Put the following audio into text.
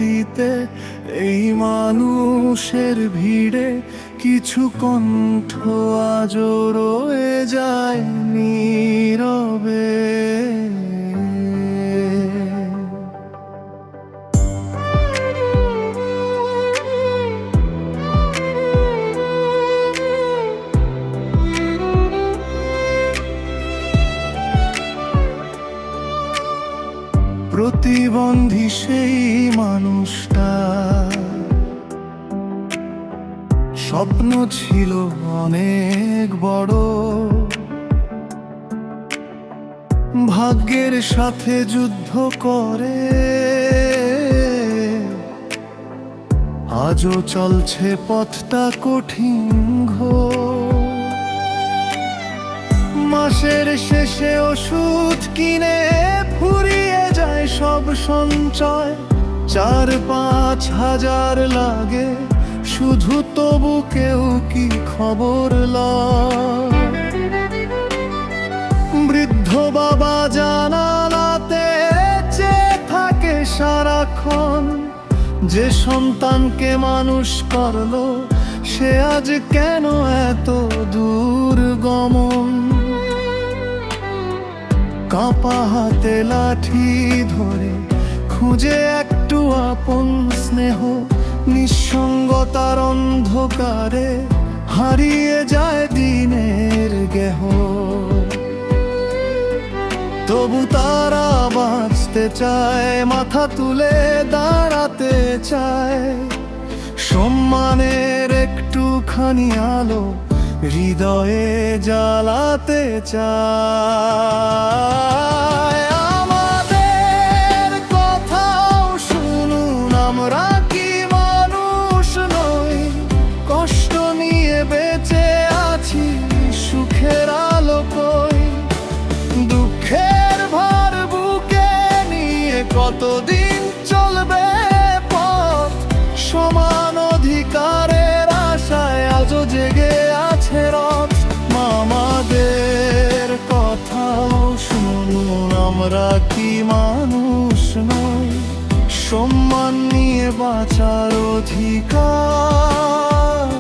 মাটিতে এই মানুষের ভিড়ে কিছু কণ্ঠ আজও রয়ে যায় নীরবে। প্রতিবন্ধী সেই মানুষটা স্বপ্ন ছিল অনেক বড়, ভাগ্যের সাথে যুদ্ধ করে আজও চলছে পথটা কঠিন ঘোর। মাসের শেষে ওষুধ কিনে ফুরিয়ে যায় সব সঞ্চয়, 4-5 হাজার লাগে শুধু, তবু কেউ কি খবর লয়? বৃদ্ধ বাবা জানালাতে চেয়ে থাকে সারাক্ষণ, যে সন্তানকে মানুষ করলো সে আজ কেন এত দূর গমন। কাঁপা হাতে লাঠি ধরে খুঁজে একটু আপন স্নেহ, নিঃসঙ্গতার অন্ধকারে হারিয়ে যায় দিনের গেহ। তবু তারা বাঁচতে চায়, মাথা তুলে দাঁড়াতে চায়, সম্মানের একটুখানি আলো হৃদয়ে জ্বালাতে চায়। আমাদের কথাও শুনুন, আমরা কি মানুষ নই? কষ্ট নিয়ে বেঁচে আছি, সুখের আলো কই? দুঃখের ভার বুকে নিয়ে কতদিন চলবে পথ? সমান অধিকারের আশায় আজও জেগে আছে রথ। আমাদের কথাও শুনুন, আমরা কি মানুষ নই? সম্মান নিয়ে বাঁচার অধিকার